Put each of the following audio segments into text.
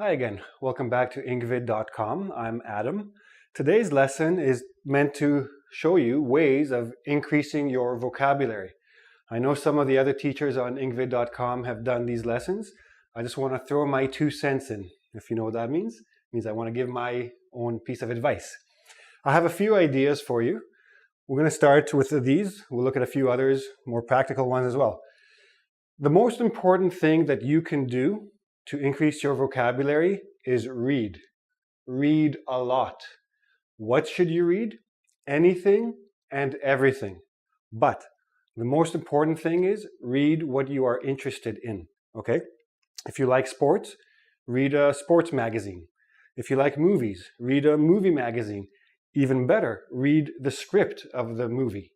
Hi again, welcome back to ingvid.com. I'm Adam. Today's lesson is meant to show you ways of increasing your vocabulary. I know some of the other teachers on ingvid.com have done these lessons. I just want to throw my 2 cents in. If you know what that means, it means I want to give my own piece of advice. I have a few ideas for you. We're going to start with these. We'll look at a few others, more practical ones as well. The most important thing that you can do to increase your vocabulary is read. Read a lot. What should you read? Anything and everything. But the most important thing is read what you are interested in, okay? If you like sports, read a sports magazine. If you like movies, read a movie magazine. Even better, read the script of the movie.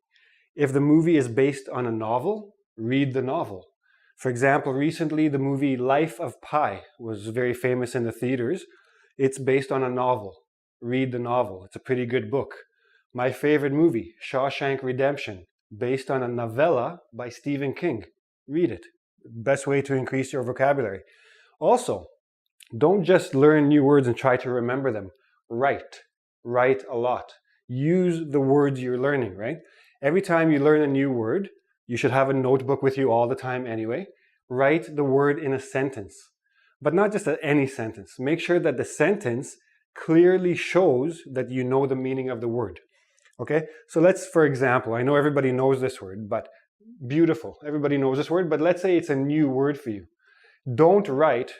If the movie is based on a novel, read the novel. For example, recently the movie Life of Pi was very famous in the theaters. It's based on a novel. Read the novel. It's a pretty good book. My favorite movie, Shawshank Redemption, based on a novella by Stephen King. Read it. Best way to increase your vocabulary. Also, don't just learn new words and try to remember them. Write. Write a lot. Use the words you're learning, right? Every time you learn a new word, you should have a notebook with you all the time anyway. Write the word in a sentence, but not just any sentence. Make sure that the sentence clearly shows that you know the meaning of the word. Okay, so let's, for example, I know everybody knows this word, but beautiful. Everybody knows this word, but let's say it's a new word for you. Don't write,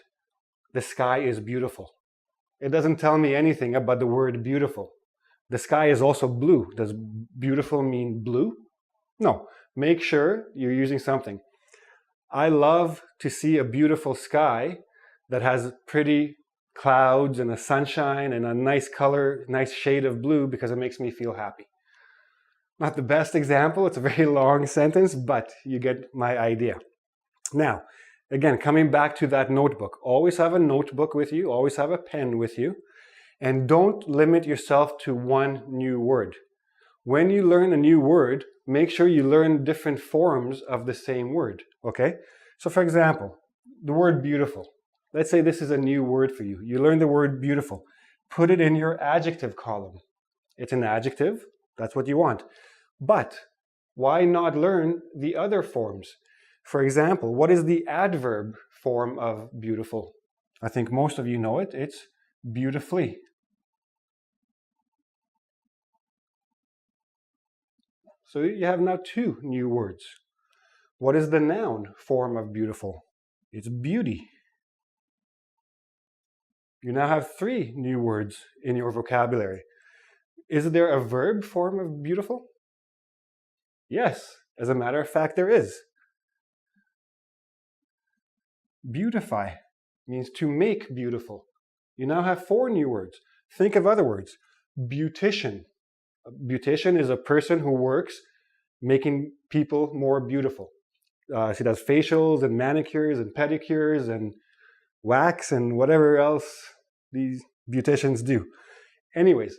the sky is beautiful. It doesn't tell me anything about the word beautiful. The sky is also blue. Does beautiful mean blue? No. Make sure you're using something. I love to see a beautiful sky that has pretty clouds and a sunshine and a nice color, nice shade of blue because it makes me feel happy. Not the best example, it's a very long sentence, but you get my idea. Now, again, coming back to that notebook, always have a notebook with you, always have a pen with you, and don't limit yourself to one new word. When you learn a new word, make sure you learn different forms of the same word, okay? So for example, the word beautiful. Let's say this is a new word for you. You learn the word beautiful. Put it in your adjective column. It's an adjective, that's what you want. But why not learn the other forms? For example, what is the adverb form of beautiful? I think most of you know it. It's beautifully. So you have now 2 new words. What is the noun form of beautiful? It's beauty. You now have 3 new words in your vocabulary. Is there a verb form of beautiful? Yes, as a matter of fact, there is. Beautify means to make beautiful. You now have 4 new words. Think of other words. Beautician. A beautician is a person who works making people more beautiful. She does facials and manicures and pedicures and wax and whatever else these beauticians do. Anyways,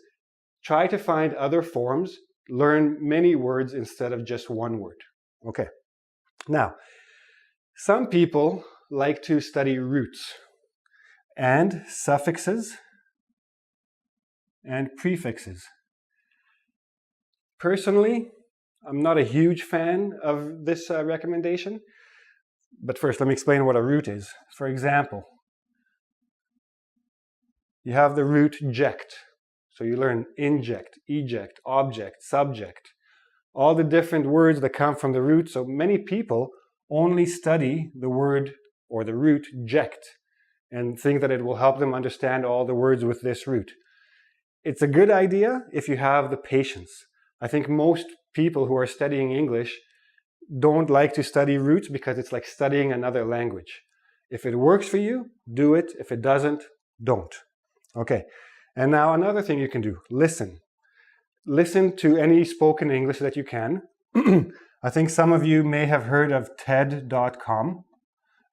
try to find other forms. Learn many words instead of just one word. Okay. Now, some people like to study roots and suffixes and prefixes. Personally, I'm not a huge fan of this recommendation, but first let me explain what a root is. For example, you have the root ject. So you learn inject, eject, object, subject, all the different words that come from the root. So many people only study the word or the root ject and think that it will help them understand all the words with this root. It's a good idea if you have the patience. I think most people who are studying English don't like to study roots because it's like studying another language. If it works for you, do it. If it doesn't, don't. Okay. And now another thing you can do, listen. Listen to any spoken English that you can. I think some of you may have heard of TED.com.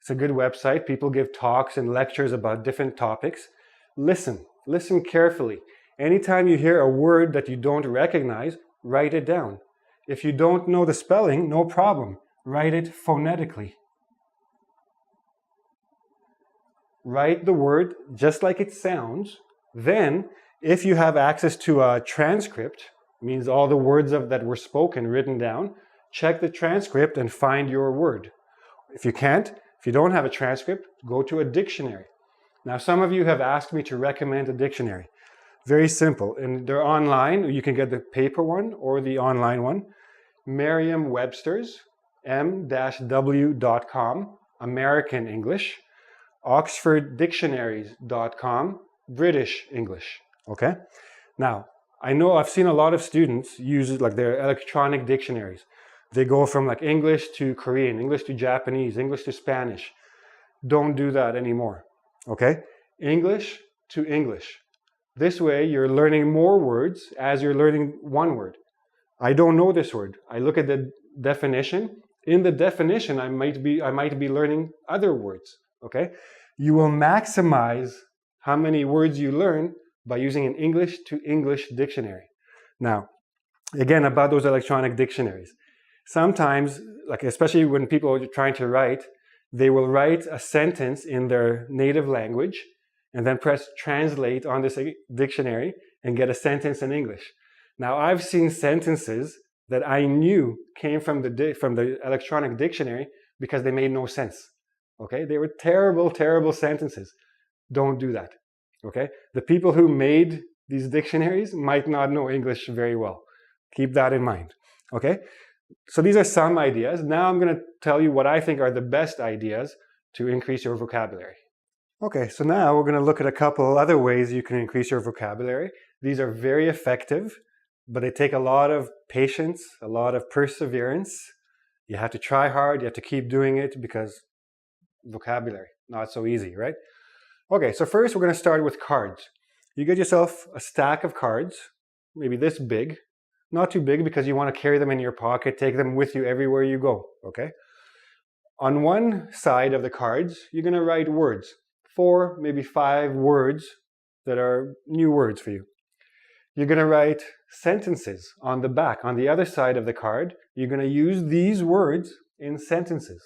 It's a good website. People give talks and lectures about different topics. Listen. Listen carefully. Anytime you hear a word that you don't recognize, write it down. If you don't know the spelling, no problem. Write it phonetically. write the word just like it sounds. Then, if you have access to a transcript, means all the words that were spoken written down, check the transcript and find your word. If you don't have a transcript, go to a dictionary. Now, some of you have asked me to recommend a dictionary. Very simple, and they're online. You can get the paper one or the online one. Merriam-Webster's, m-w.com, American English. OxfordDictionaries.com, British English. Okay? Now, I know I've seen a lot of students use like their electronic dictionaries. They go from like English to Korean, English to Japanese, English to Spanish. Don't do that anymore. Okay? English to English. This way you're learning more words as you're learning one word. I don't know this word. I look at the definition. In the definition, I might be learning other words. Okay? You will maximize how many words you learn by using an English to English dictionary. Now, again, about those electronic dictionaries. Sometimes, like especially when people are trying to write, they will write a sentence in their native language and then press translate on this dictionary and get a sentence in English. Now, I've seen sentences that I knew came from the electronic dictionary because they made no sense. Okay, they were terrible, terrible sentences. Don't do that. Okay, the people who made these dictionaries might not know English very well. Keep that in mind. Okay, so these are some ideas. Now I'm going to tell you what I think are the best ideas to increase your vocabulary. Okay, so now we're going to look at a couple other ways you can increase your vocabulary. These are very effective, but they take a lot of patience, a lot of perseverance. You have to try hard. You have to keep doing it because vocabulary, not so easy, right? Okay, so first we're going to start with cards. You get yourself a stack of cards, maybe this big, not too big because you want to carry them in your pocket, take them with you everywhere you go, okay? On one side of the cards, you're going to write words, 4, maybe 5 words that are new words for you. You're going to write sentences on the back. On the other side of the card, you're going to use these words in sentences.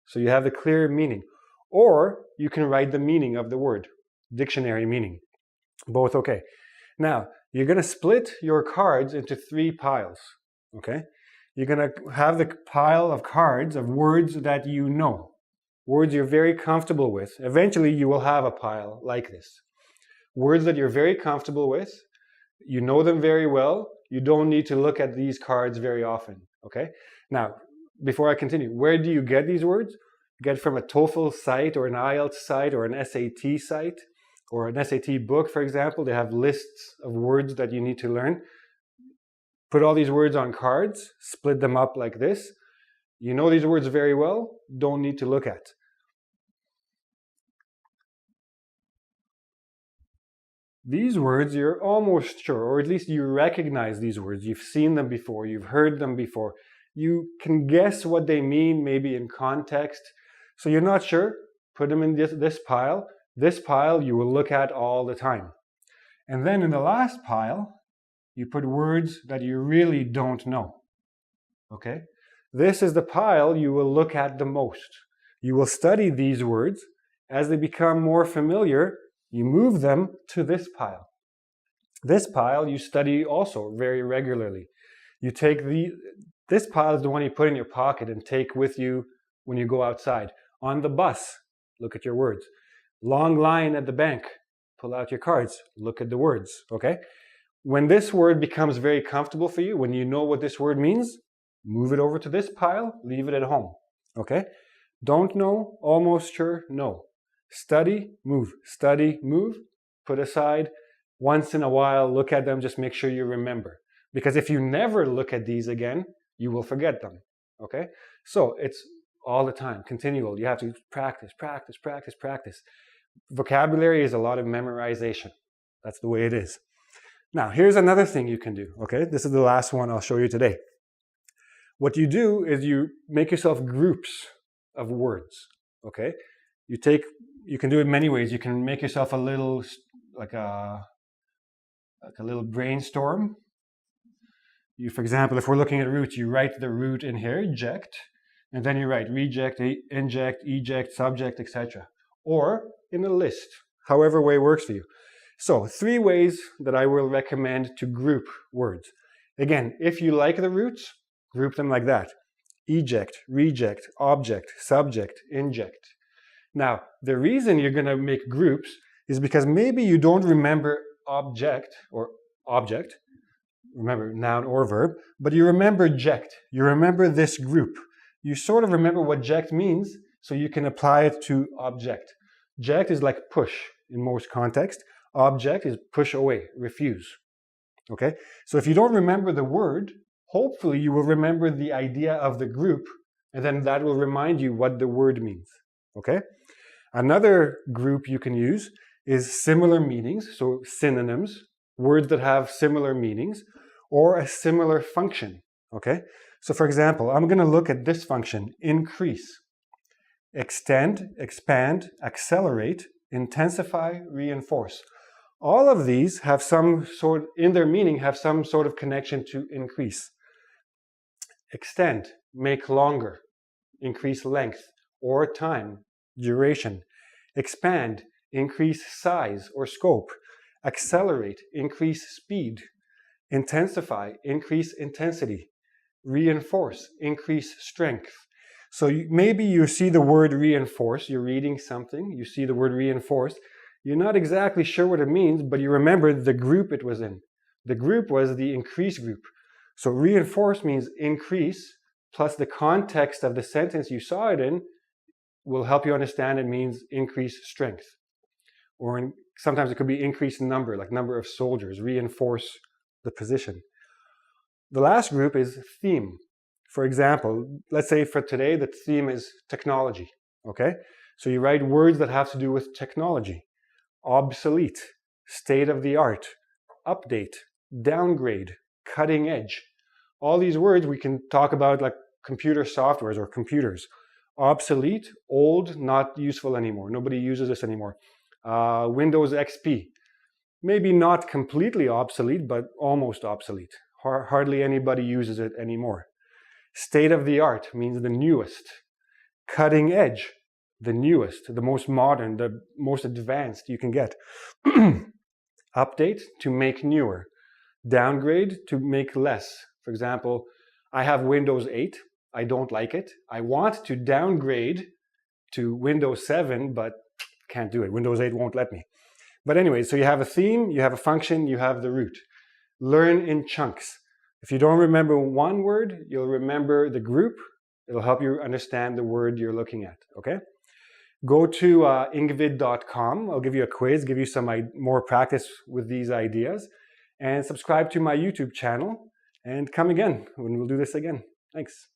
So you have the clear meaning. Or you can write the meaning of the word, dictionary meaning. Both okay. Now, you're going to split your cards into 3 piles. Okay? You're going to have the pile of cards of words that you know. Words you're very comfortable with. Eventually, you will have a pile like this. Words that you're very comfortable with. You know them very well. You don't need to look at these cards very often. Okay? Now, before I continue, where do you get these words? You get from a TOEFL site or an IELTS site or an SAT site or an SAT book, for example. They have lists of words that you need to learn. Put all these words on cards, split them up like this. You know these words very well, don't need to look at. These words you're almost sure, or at least you recognize these words. You've seen them before, you've heard them before. You can guess what they mean, maybe in context. So you're not sure, put them in this pile. This pile you will look at all the time. And then in the last pile, you put words that you really don't know. Okay? This is the pile you will look at the most. You will study these words. As they become more familiar, you move them to this pile. This pile you study also very regularly. You take this pile is the one you put in your pocket and take with you when you go outside. On the bus, look at your words. Long line at the bank, pull out your cards, look at the words, okay? When this word becomes very comfortable for you, when you know what this word means, move it over to this pile, leave it at home, okay? Don't know, almost sure, no. Study, move, put aside. Once in a while, look at them, just make sure you remember. Because if you never look at these again, you will forget them, okay? So it's all the time, continual. You have to practice. Vocabulary is a lot of memorization. That's the way it is. Now, here's another thing you can do, okay? This is the last one I'll show you today. What you do is you make yourself groups of words, okay? You can do it many ways. You can make yourself a little, like a little brainstorm. For example, if we're looking at roots, you write the root in here, eject, and then you write reject, inject, eject, subject, etc. or in a list, however way works for you. So 3 ways that I will recommend to group words. Again, if you like the roots, group them like that. Eject, reject, object, subject, inject. Now, the reason you're going to make groups is because maybe you don't remember object or object, remember noun or verb, but you remember ject. You remember this group. You sort of remember what ject means, so you can apply it to object. Ject is like push in most contexts. Object is push away, refuse. Okay? So if you don't remember the word, hopefully you will remember the idea of the group, and then that will remind you what the word means. Okay? Another group you can use is similar meanings, so synonyms, words that have similar meanings, or a similar function. Okay? So for example, I'm going to look at this function, increase. Extend, expand, accelerate, intensify, reinforce. All of these have some sort, in their meaning, have some sort of connection to increase. Extend, make longer, increase length or time, duration. Expand, increase size or scope. Accelerate, increase speed. Intensify, increase intensity. Reinforce, increase strength. So maybe you see the word reinforce, you're reading something, you see the word reinforce, you're not exactly sure what it means, but you remember the group it was in. The group was the increase group. So reinforce means increase, plus the context of the sentence you saw it in will help you understand it means increase strength. Or sometimes it could be increase number, like number of soldiers, reinforce the position. The last group is theme. For example, let's say for today, the theme is technology, okay? So you write words that have to do with technology. Obsolete, state of the art, update, downgrade, cutting edge. All these words we can talk about like computer softwares or computers. Obsolete, old, not useful anymore. Nobody uses this anymore. Windows XP. Maybe not completely obsolete, but almost obsolete. Hardly anybody uses it anymore. State of the art means the newest. Cutting edge, the newest, the most modern, the most advanced you can get. Update, to make newer. Downgrade, to make less. For example, I have Windows 8. I don't like it. I want to downgrade to Windows 7, but can't do it. Windows 8 won't let me. But anyway, so you have a theme, you have a function, you have the root. Learn in chunks. If you don't remember one word, you'll remember the group. It'll help you understand the word you're looking at, okay? Go to ingvid.com. I'll give you a quiz, give you some more practice with these ideas. And subscribe to my YouTube channel. And come again when we'll do this again. Thanks.